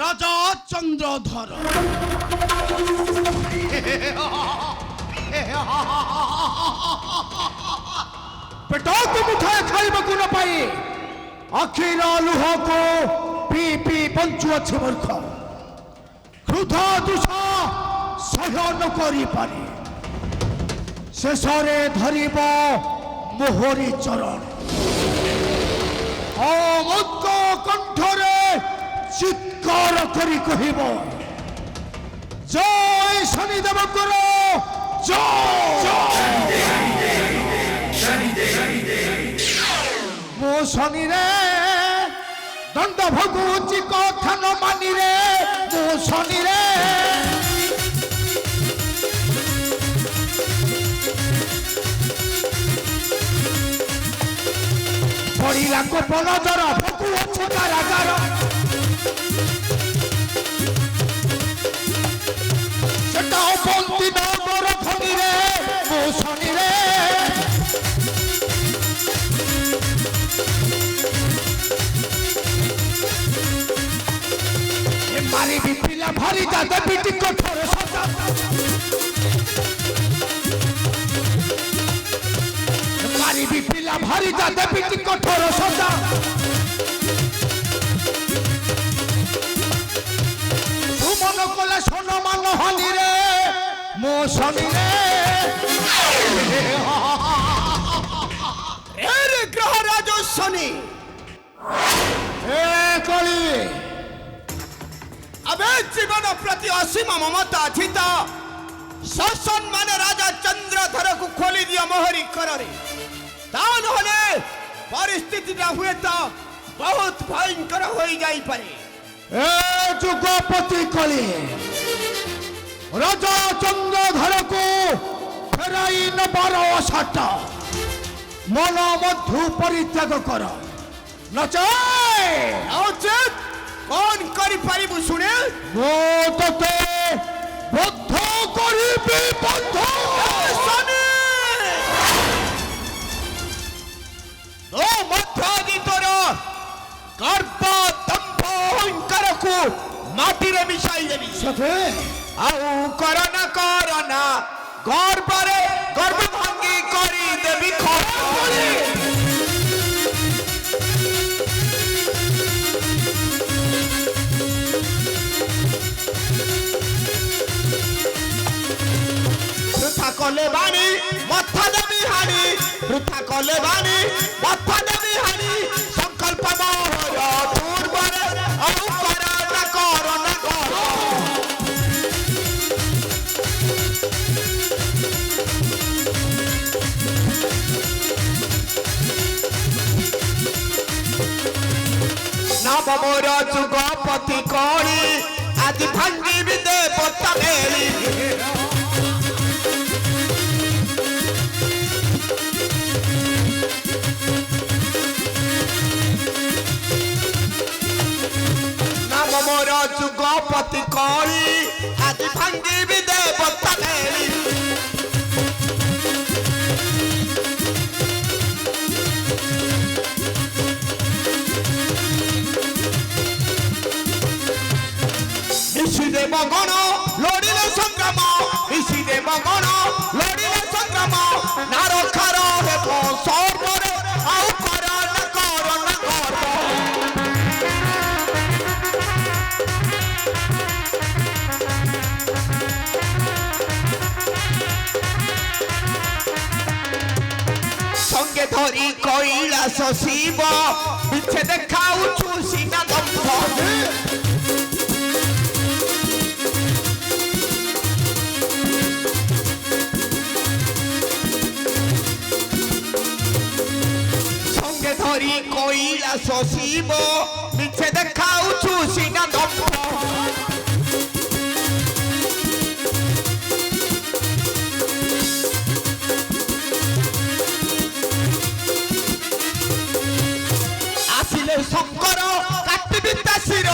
রাজা চন্দ্রধর। पेटाको मुठाए खाइबाकु न पाए आखिरा लुहको पी पी बंचुअछि मूर्ख क्रोध दुषा सहन करि पारे शेषरे धरिब मोहरी चरण अमुक्त कंठरे चित्कार करि कहिब जय शनिदेव गुरु जय मो शनि रे दंड भोगुची कथा न मानी रे मो शनि रे पड़िला को बनजर भोगुची कारागार सेटा बंदी न मोर फनी रे मो शनि रे मारी भी पिला भारी दादा बेटी कठोर सजा मारी भी पिला भारी दादा बेटी कठोर सजा तू मन कले सोन मान हनी रे मो शनि रे এরে গ্রহরাজ শনি ए कली अबे जीवन प्रति असीम ममता थित शासन माने राजा चंद्रधर को खोली दिया मोहरी कररे ता नहले परिस्थिति हुए तो बहुत भयंकर हो जाई पारे। ए जुगपति कली राजा चंद्रधर को फेराई नबार आशाटा मन मधु परित्याग कर नचाए औचित कौन करी पारिबु सुने मो तते बद्ध करिबी बद्ध शनि नो मध्यादि तोर गर्भ दंभ अहंकार को माटी रे मिसाई देबी सते आउ करना गर्भ रे गर्भ भांगी करी देबी खरी वृथा कले बाणी मथा देवी हानी वृथा कले बाणी मथा देवी हानी संकल्प मोहर पूर्वरे औ करना कर नव मोर जुगपति कली आदि भांगी विदे पत्ता मेली मोर जुगपति कली आदि भांगी विदे पत्ता मेली निशिदेव गण लड़िले संग्राम निशिदेव गण लड़िले संग्राम नारखार हेब सर्वरे आउ कर गर्व संगे धरी कैलास शिव मिछे देखाउछु सीना दंभ संगे धरी कैलास शिव मिछे देखाउछु सीना दंभ शंकर काटिबिता शिर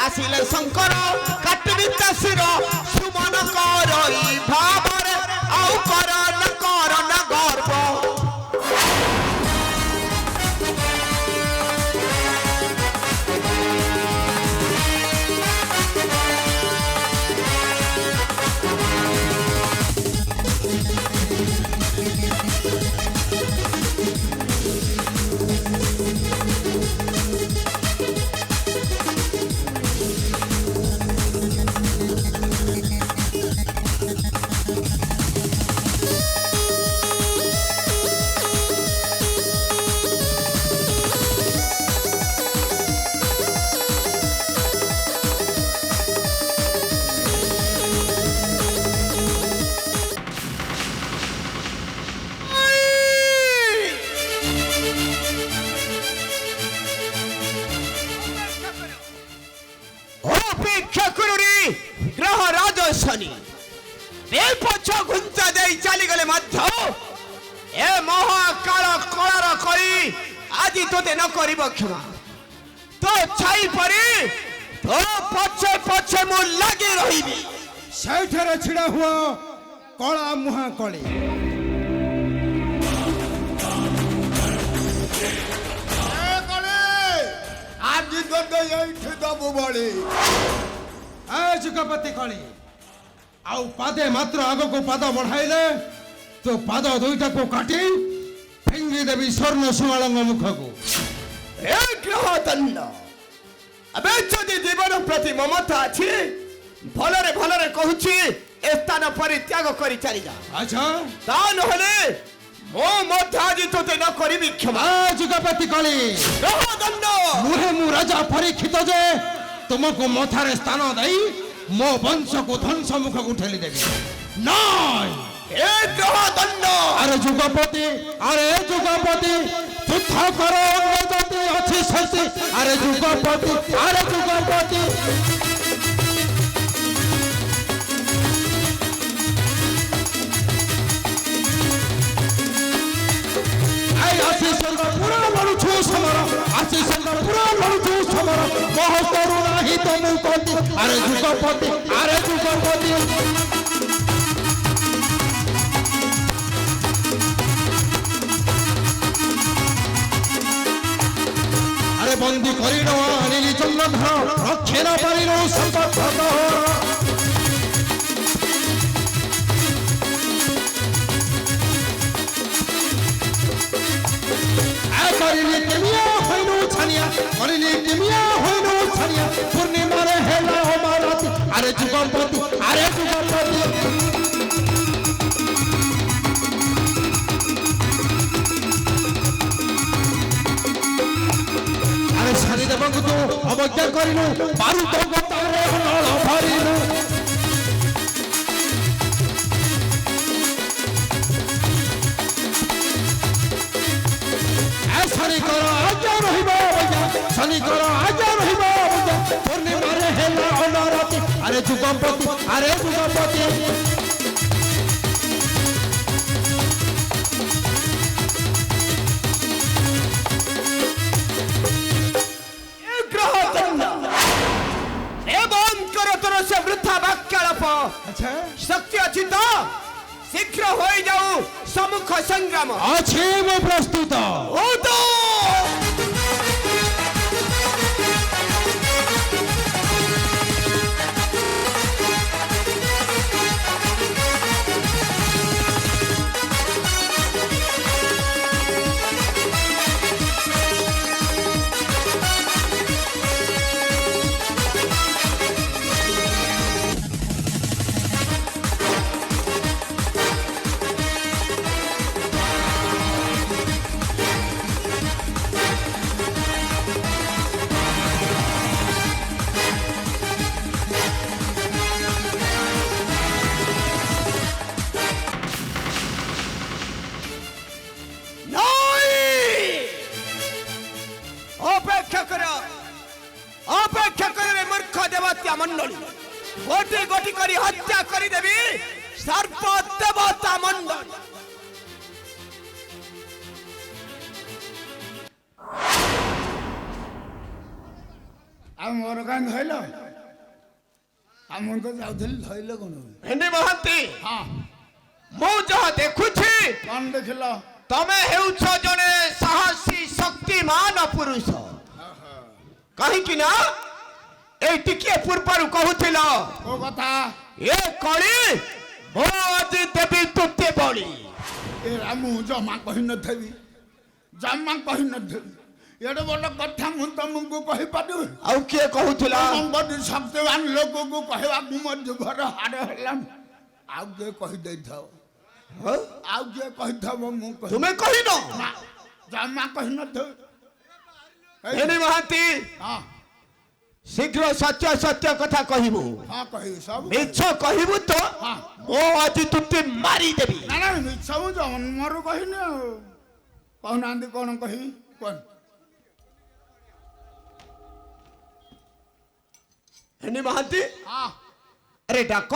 आसिले शंकर काटिबिता शिर सुमन करई भावरे आउ करन गर्व ଅପେକ୍ଷା କରୁନି ଗ୍ରହ ରାଜ ଶନି ଏ ପଛ ଘୁଞ୍ଚା ଦେଇ ଚାଲିଗଲେ ମଧ୍ୟ ଏ ମହାକାଳ କଳାର କଳି ଆଜି ତୋତେ ନ କରିବ କ୍ଷମା ତୋ ଛାଇ ପରି ତୋ ପଛେ ପଛେ ମୁଁ ଲାଗି ରହିବି ସେଇଠାରେ ଛିଡ଼ା ହୁଅ କଳା ମୁହାଁ କଳି ଆଜି ତୋତେ ଏଇଠି ଦବୁ ବଳି ଯୁଗପତି କଳି ଆଉ ପାଦେ ମାତ୍ର ଆଗକୁ ପାଦ ବଢାଇଲେ ତୋ ପାଦ ଦୁଇଟାକୁ କାଟି ଫିଙ୍ଗି ଦେବି ସ୍ୱର୍ଣ୍ଣ ସୁମାଳଙ୍କ ମୁଖକୁ ଏ ଗ୍ରହ ଦଣ୍ଡ ଏବେ ଯଦି ଜୀବନ ପ୍ରତି ମମତା ଅଛି ଭଲରେ ଭଲରେ କହୁଛି ଏ ସ୍ଥାନ ପରିତ୍ୟାଗ କରି ଚାଲିଯା ଆଚ୍ଛା ତା ନହେଲେ ମୁଁ ମଧ୍ୟ ଆଜି ତୋତେ ନ କରିବି କ୍ଷମା ଯୁଗପତି କଳି ଗ୍ରହ ଦଣ୍ଡ ମୁହେ ମୁଁ ରାଜା ପରୀକ୍ଷିତ ଯେ ତୁମକୁ ମଥାରେ ସ୍ଥାନ ଦେଇ ମୋ ବଂଶକୁ ଧ୍ୱଂସ ମୁଖକୁ ଠେଲିଦେବି ନାଇଁ ଏ ଗ୍ରହ ଦଣ୍ଡ আরে যুগপতি যুদ্ধ কর অন্যগতি ଅଛି ଶକ୍ତି আরে যুগপতি এই আসি সঙ্গ পুরা লড়ুছু সমর আসি সঙ্গ পুরা লড়ুছু সমর মোহ করু নাহি তমু কতি আরে যুগপতি আরে বন্দি করিল আনিলি চন্দ্রধর রক্ষে না পারিল সম্পদ করিলি কেমিয়া হইনু ছানিয়া পূর্ণিমারে হেলা হমারাতি আরে যুগপতি আরে সারি দেবଙ୍କୁ তু অবজ্ঞা করিলু বারুদ গোতারে নল ভরিলু শনি কর আজ রহিব পূর্ণিমারে হেলা অনরতি আরে যুগপতি ଏ ଗ୍ରହ ଦଣ୍ଡ ଏ ବନ୍ଦ କର ତୋର ସେ ବୃଥା ବାକ୍ୟାଳାପ আচ্ছা ଶକ୍ତି ଅଛି ତ ଶୀଘ୍ର ହୋଇଯାଉ ସମ୍ମୁଖ ସଂଗ୍ରାମ ଅଛି ମୁଁ ପ୍ରସ୍ତୁତ ଉଦ অপেক্ষা করে মূর্খ দেবতা মন্ডলী গোটি গোটি করে হত্যা করে দেবি সর্ব দেবতা মন্ডল ଆଉ ମୋର କାହିଁ ଧଇଲ ଆଉ ମୁଁ ତ ଯାଉଥିଲି ଧଇଲ କଣ ଭେଣ୍ଡି ମହାନ୍ତି ହଁ ମୁଁ ଯାହା ଦେଖୁଛି କଣ ଦେଖିଲ ତମେ ହେଉଛ ଜଣେ ସାହସୀ ଶକ୍ତିମାନ ପୁରୁଷ କାହିଁକି ନା এই ଟିକିଏ ପୂର୍ବରୁ କହୁଥିଲ କୋଉ କଥା ଏ କଳି ମୋ ଆଜି ଦେବି ତୋତେ ବଳି ଏରା ମୁଁ ଜମା କହିନଥିବି ଏଡ଼େ ବଡ଼ କଥା ମୁଁ ତମକୁ କହିପାରିବି ଆଉ କିଏ କହୁଥିଲା ବଡ଼ି ଶକ୍ତିବାନ ଲୋକକୁ କହିବାକୁ ମୋ ଜିଭର ହାଡ଼ ହେଲାନି ଆଉ କିଏ କହିଦେଇଥାଉ ଆଉ କିଏ କହିଥାବ ମୁଁ ତୁମେ କହିନ ନା ଜମା କହିନଥିବି ଭେଣ୍ଡି ମହାନ୍ତି ହଁ ଶୀଘ୍ର ସତ୍ୟ ସତ୍ୟ କଥା କହିବୁ ହଁ କହିବି ସବୁ ମିଛ କହିବୁ ତ ହଁ ମୁଁ ଆଜି ତୋତେ ମାରିଦେବି ନା ନା ମିଛ ମୁଁ ଜନ୍ମରୁ କହିନି ଆଉ କହୁନାହାନ୍ତି କ'ଣ କହିବି କଣ ହେନି ମହାନ୍ତି ହଁ ଆରେ ଡାକ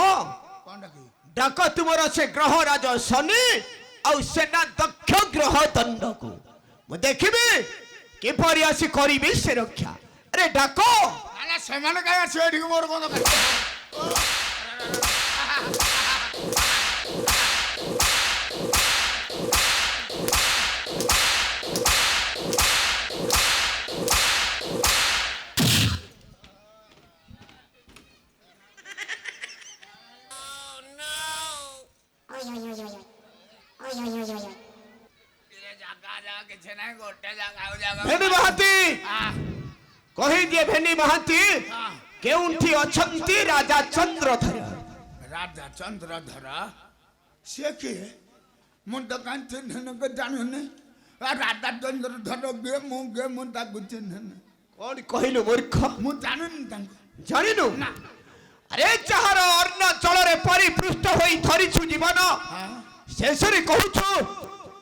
କ'ଣ ଡାକିବି ଡାକ ତୁମର ସେ ଗ୍ରହ ରାଜ ଶନି ଆଉ ସେନା ଦକ୍ଷ ଗ୍ରହ ଦଣ୍ଡକୁ ମୁଁ ଦେଖିବି କିପରି ଆସି କରିବି ସେ ରକ୍ଷା ଆରେ ଡାକ ନା ସେମାନେ କାହିଁ ଆସିବେ ଏଠିକି ମୋର କ'ଣ ଦରକାର ଭେନି ମହାନ୍ତି କହିଦିଏ ଭେନି ମହାନ୍ତି କେଉଁଠି ଅଛନ୍ତି ରାଜା ଚନ୍ଦ୍ରଧର ରାଜା ଚନ୍ଦ୍ରଧର ସିଏ କିଏ ମୁଁ ତ କାହିଁ ଚିହ୍ନିନି ଜାଣୁନି ରାଜା ଚନ୍ଦ୍ରଧର କିଏ ମୁଁ ତାକୁ ଚିହ୍ନିନି କଣ କହିଲୁ ମୂର୍ଖ ମୁଁ ଜାଣୁନି ତାଙ୍କୁ ଜାଣିନୁ ନା ଆରେ ଯାହାର ଅନ୍ନ ଜଳରେ ପରିପୃଷ୍ଟ ହୋଇ ଧରିଛୁ ଜୀବନ ଶେଷରେ କହୁଛୁ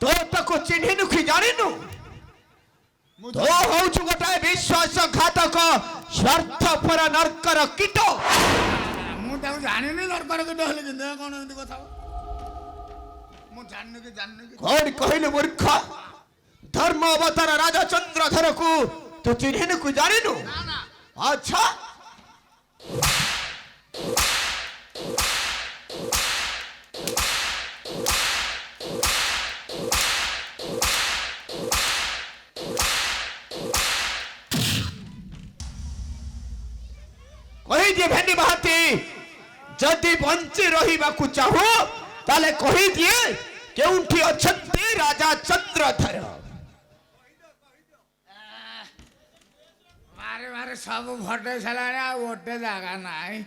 ତୋ ତାକୁ ଚିହ୍ନିନୁ କି ଜାଣିନୁ ତୋ ହଉଛୁ ଗୋଟାଏ ବିଶ୍ୱାସଘାତକ ସ୍ୱାର୍ଥପର ନର୍କର କୀଟ ମୁଁ ତାକୁ ଜାଣିନି ନର୍କର କୀଟ ହେଲେ କିନ୍ତୁ କ'ଣ ଏମିତି କଥା ମୁଁ ଜାଣିନି କି କଣ କହିଲୁ ମୂର୍ଖ ଧର୍ମ ଅବତାର ରାଜା ଚନ୍ଦ୍ରଧରକୁ ତୁ ଚିହ୍ନିନୁ କି ଜାଣିନୁ ଆଚ୍ଛା କହିଦିଏ ଭେନି ମହାନ୍ତି ଯଦି ବଞ୍ଚି ରହିବାକୁ ଚାହୁଁ ତାହେଲେ କହିଦିଏ କେଉଁଠି ଅଛନ୍ତି ରାଜା ଚନ୍ଦ୍ରଧର ମାରେ ମାରେ ସବୁ ଫଟେଇ ସାରିଲାଣି ଆଉ ଗୋଟେ ଜାଗା ନାହିଁ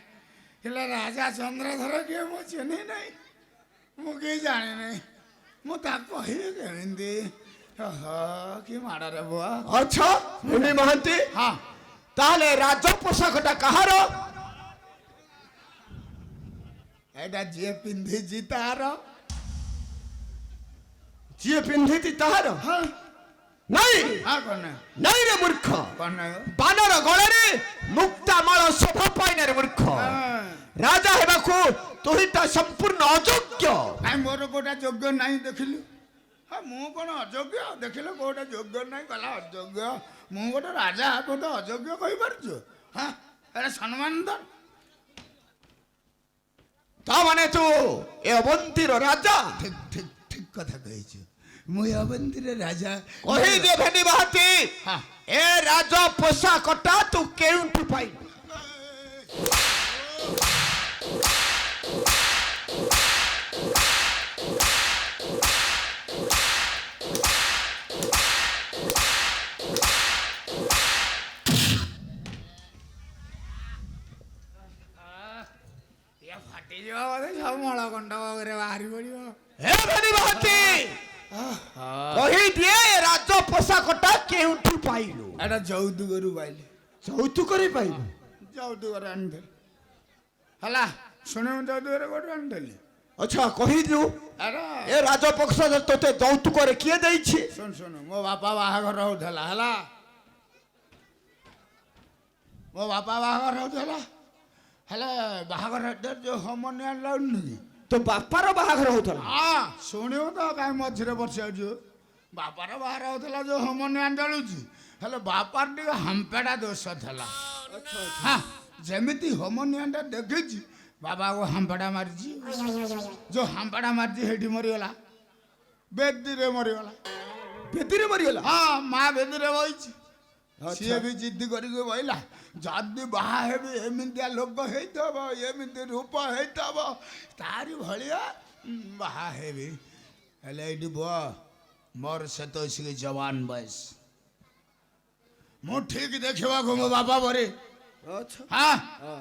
ହେଲେ ରାଜା ଚନ୍ଦ୍ରଧର କିଏ ମୁଁ ଚିହ୍ନି ନାହିଁ ମୁଁ କେହି ଜାଣିନି ମୁଁ ତାକୁ କହିବି କେମିତି କି ମାଡ଼ରେ ବୁଆ ଆଚ୍ଛା ଭେନି ମହାନ୍ତି ହଁ ତାହେଲେ ରାଜ ପୋଷାକଟା କାହାର ଏଇଟା ଯିଏ ପିନ୍ଧିଛି ତାର ଯିଏ ପିନ୍ଧିଛି ତାହାର ହଁ ନାଇଁ କ'ଣ ନାଇଁ ରେ ମୂର୍ଖ କ'ଣ ବାନର ଗଳାରେ ମୁକ୍ତାମାଳ ଶୋଭା ପାଇନାରେ ମୂର୍ଖ ରାଜା ହେବାକୁ ତୁହିଟା ସମ୍ପୂର୍ଣ୍ଣ ଅଯୋଗ୍ୟ କାଇଁ ମୋର କୋଉଟା ଯୋଗ୍ୟ ନାହିଁ ଦେଖିଲୁ ହଁ ମୁଁ କ'ଣ ଅଯୋଗ୍ୟ ଦେଖିଲୁ କୋଉଟା ଯୋଗ୍ୟ ନାହିଁ ଗଲା ଅଯୋଗ୍ୟ ମୁଁ ଗୋଟେ ରାଜା ଗୋଟେ ଅଯୋଗ୍ୟ କହିପାରୁଛୁ ହଁ ଏଟା ସମ୍ମାନ ଦର ତା ମାନେ ତୁ ଏ ଅବନ୍ତୀର ରାଜା ଠିକ ଠିକ ଠିକ କଥା କହିଛୁ ମୁଁ ଏ ଅବନ୍ତୀର ରାଜା କହିଦେ ଭେନି ମହାନ୍ତି ହଁ ଏ ରାଜ ପୋଷାକଟା ତୁ କେଉଁଠୁ ପାଇଲୁ ଫାଟିଯିବ ବୋଧେ ସବୁ ମଳକଣ୍ଟ ବଗରେ ବାହାରି ପଡ଼ିବ ହେ ଭେନି ମହାନ୍ତି କହିଦିଏ ରାଜ ପୋଷାକଟା କେଉଁଠୁ ପାଇଲୁ ଏଟା ଯୌତୁକରୁ ପାଇଲି ଯୌତୁକରେ ପାଇଲୁ ଯୌତୁକରେ ଆଣିଥିଲି ହେଲା ଶୁଣିବୁ ଯୌତୁକରେ କୋଉଠୁ ଆଣିଥିଲି ଆଚ୍ଛା କହିଲୁ ଆରେ ଏ ରାଜ ପୋଷାକ ତୋତେ ଯୌତୁକରେ କିଏ ଦେଇଛି ଶୁଣ ଶୁଣ ମୋ ବାପା ବାହାଘର ହଉଥିଲା ହେଲା ମୋ ବାପା ବାହାଘର ହଉଥିଲା ହେଲେ ବାହାଘର ଯୋଉ ହୋମନିଆ ଲାଗୁନି କି ତୋ ବାପାର ବାହାଘର ହଉଥିଲା ହଁ ଶୁଣିବୁ ତ କାହିଁ ମଝିରେ ବସିଯାଉଛୁ ବାପାର ବାହାଘର ହଉଥିଲା ଯୋଉ ହୋମନିଆ ଜଳୁଛି ହେଲେ ବାପାର ଟିକେ ହାମ୍ପେଟା ଦୋଷ ଥିଲା ହଁ ଯେମିତି ହୋମନିଆଟା ଦେଖିଛି ବାବାକୁ ହାମ୍ପେଟା ମାରିଛି ଯୋଉ ହାମ୍ପେଟା ମାରିଛି ସେଇଠି ମରିଗଲା ବେଦିରେ ମରିଗଲା ବେଦିରେ ମରିଗଲା ହଁ ମା ବେଦିରେ ବଇଛି ସିଏ ବି ଜିଦ୍ଦି କରିକି ବଇଲା ଯଦି ବାହା ହେବି ଏମିତିଆ ଲୋକ ହେଇଥିବ ଏମିତି ରୂପ ହେଇଥିବ ତାରି ଭଳିଆ ବାହା ହେବି ହେଲେ ଏଇଠି ପୁଅ ମୋର ସେତ ଜବାନ ବୟସ ମୁଁ ଠିକ ଦେଖିବାକୁ ମୋ ବାପା ପରି ହଁ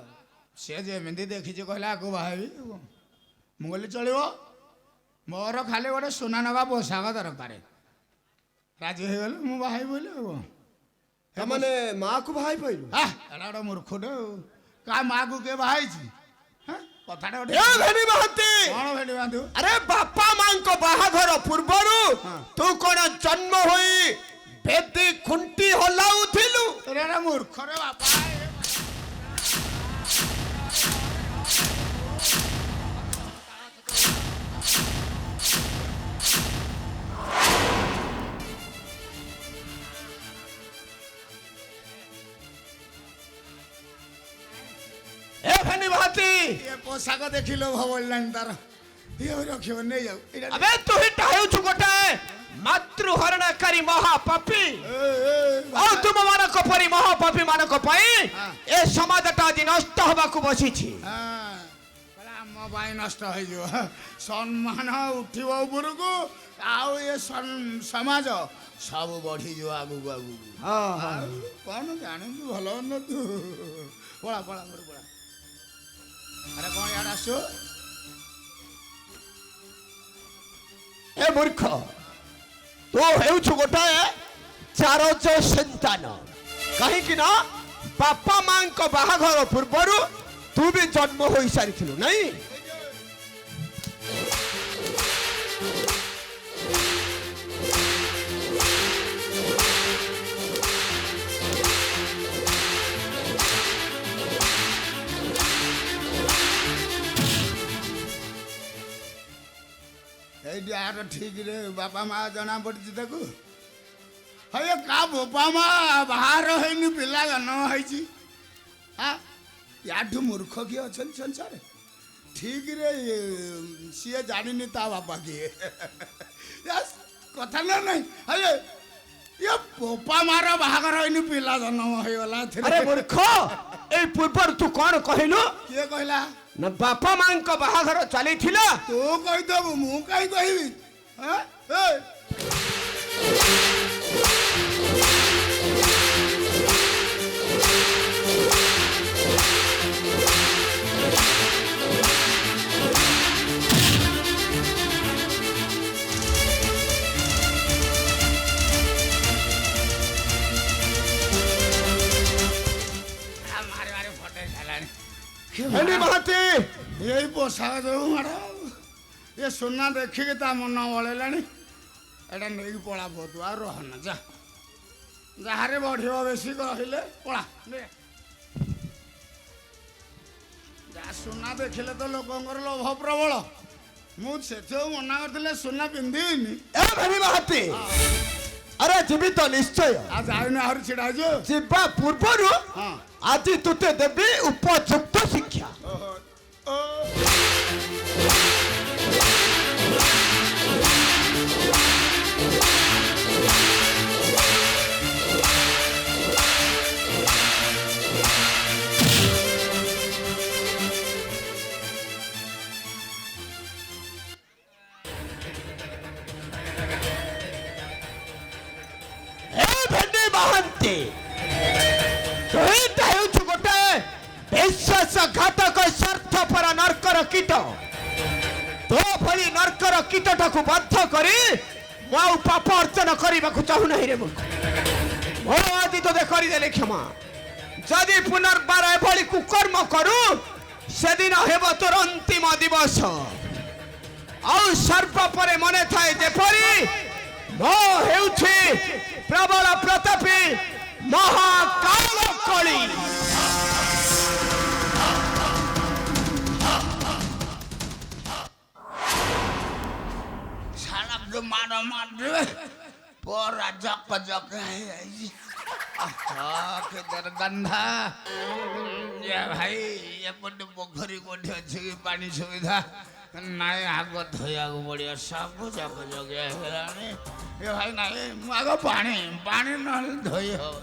ସିଏ ଯେମିତି ଦେଖିଛି କହିଲା ଆକୁ ବାହା ହେବି ମୁଁ କହିଲି ଚଳିବ ମୋର ଖାଲି ଗୋଟେ ସୁନା ନଗା ପୋଷାକ ଦରକାର ରାଜି ହେଇଗଲେ ମୁଁ ବାହା ହେବି ବୋଲି ଆଉ ତାମାନେ ମାକୁ ବାହାଇ ପାଇଲୁ ଏଟା ଗୋଟେ ମୂର୍ଖଟେ ଆଉ କାହା ମାକୁ କିଏ ବାହା ହେଇଛି କଥାଟା ଗୋଟେ ଏ ଭେନି ମହାନ୍ତି କ'ଣ ଭେଟି ବାନ୍ଧୁ ଆରେ ବାପା ମାଙ୍କ ବାହାଘର ପୂର୍ବରୁ ତୁ କଣ ଜନ୍ମ ହୋଇ ବେଦି ଖୁଣ୍ଟି ହଲାଉଥିଲୁ ଏଟା ମୂର୍ଖରେ ବାପା ଏ ଭେଣ୍ଡି ମହାନ୍ତି ଏ ପୋଷାକ ଦେଖି ଲୋଭ ବଳିଲାଣି ତାର ଇଏ ରଖିବ ନେଇଯାଉ ଏଇଟା ଆବେ ତୁ ହିଟା ହେଉଛୁ ଗୋଟେ ମାତୃହରଣକାରୀ ମହାପାପୀ ଆଉ ତୁମମାନଙ୍କ ପରି ମହାପାପୀ ମାନଙ୍କ ପାଇଁ ଏ ସମାଜଟା ଆଜି ନଷ୍ଟ ହେବାକୁ ବସିଛି। ଆମ ପାଇଁ ନଷ୍ଟ ହେଇଯିବ ସମ୍ମାନ ଉଠିବ ଉପରକୁ ଆଉ ଏ ସମାଜ ସବୁ ବଢିଯିବ ଆଗକୁ ଆଗକୁ। ଆଉ କଣ ଜାଣିଛୁ ଭଲ ମନ୍ଦ ତୁ ପଳା ପଳା ମୋର ପଳା। ଆରେ କଣ ଇଆଡେ ଆସୁ ଏ ମୂର୍ଖ ତୁ ହେଉଛୁ ଗୋଟାଏ ଚାରଜ ସନ୍ତାନ କାହିଁକି ନା ବାପା ମାଙ୍କ ବାହାଘର ପୂର୍ବରୁ ତୁ ବି ଜନ୍ମ ହୋଇସାରିଥିଲୁ ନାଇଁ। এইটি আর ঠিকরে বাপা মা জনা পড়ছে তাকে হয়ে কা বাপা মা বাহার হয়নি পিলা জন্ম হয়েছি হ্যাঁ ইয়াঠু মূর্খ কিଏ ଅଛନ୍ତି ସଂସାରେ ଠିକରେ ସିଏ ଜାଣିନି ତା ବାପା କିଏ କଥା ନା ନାହିଁ ହଏ ଇଏ ବାପା ମାର ବାହାଘର ହେଇନି ପିଲା ଜନ୍ମ ହେଇଗଲା ଆରେ ମୂର୍ଖ ଏଇ ପୂର୍ବରୁ ତୁ କଣ କହିଲୁ? କିଏ କହିଲା ନା ବାପା ମାଙ୍କ ବାହାଘର ଚାଲିଥିଲା। ତୁ କହିଦେବୁ ମୁଁ କାହିଁ କହିବି ଭେଣ୍ଡି ମହାନ୍ତି ଏଇ ପୋଷାକ ଯୋଉ ମାଡ଼ ଏ ସୁନା ଦେଖିକି ତା ମନ ବଳେଇଲାଣି ଏଇଟା ନେଇକି ପଳା ବହୁତ ଆଉ ରହନା ଯା ଯାହାରେ ବଢିବ ବେଶୀ କହିଲେ ପଳା ଯା ସୁନା ଦେଖିଲେ ତ ଲୋକଙ୍କର ଲୋଭ ପ୍ରବଳ ମୁଁ ସେଥିରୁ ମନା କରିଥିଲେ ସୁନା ପିନ୍ଧିବିନି। ଏ ଭେଣ୍ଡି ମହାନ୍ତି ଆରେ ଯିବି ତ ନିଶ୍ଚୟ ଆଉ ଯାଇନି ଆହୁରି ଛିଡ଼ା ହେଇଛୁ ଯିବା ପୂର୍ବରୁ ଆଜି ତୁତେ ଦେବି ଉପଯୁକ୍ତ ଶିକ୍ଷା। ଭେଣ୍ଡି ମହାନ୍ତି ତୁଇଟା ହେଉଛୁ ଗୋଟେ ବିଶ୍ୱାସଘାତକ ସ୍ୱାର୍ଥପର ନର୍କର କୀଟ। ତୋ ଭଳି ନର୍କର କୀଟଟାକୁ ବଦ୍ଧ କରି ମୁଁ ଆଉ ପାପ ଅର୍ଜନ କରିବାକୁ ଚାହୁଁନାହିଁ ରେ ମୂର୍ଖ। ମୋ ଆଜି ତୋତେ କରିଦେଲେ କ୍ଷମା ଯଦି ପୁନର୍ବାର ଏଭଳି କୁକର୍ମ କରୁ ସେଦିନ ହେବ ତୋର ଅନ୍ତିମ ଦିବସ। ଆଉ ସର୍ବ ପରେ ମନେ ଥାଏ ଯେପରି ମୋ ହେଉଛି ପ୍ରବଳ ପ୍ରତାପୀ ମହାକାଳ କଳି। ମାର ମାରିବେ ପରା ଜକ ଜକ ହେଇଯାଇଛି ଗନ୍ଧା ଭାଇ ଏପଟେ ପୋଖରୀ କୋଠି ଅଛି କି ପାଣି ସୁବିଧା ନାଇଁ ଆଗ ଧୋଇବାକୁ ପଡ଼ିବ ସବୁ ଜକ ଜକ ହେଇଗଲାଣି ଏ ଭାଇ ନାଇଁ ମୁଁ ଆଗ ପାଣି ନହେଲେ ଧୋଇ ହବ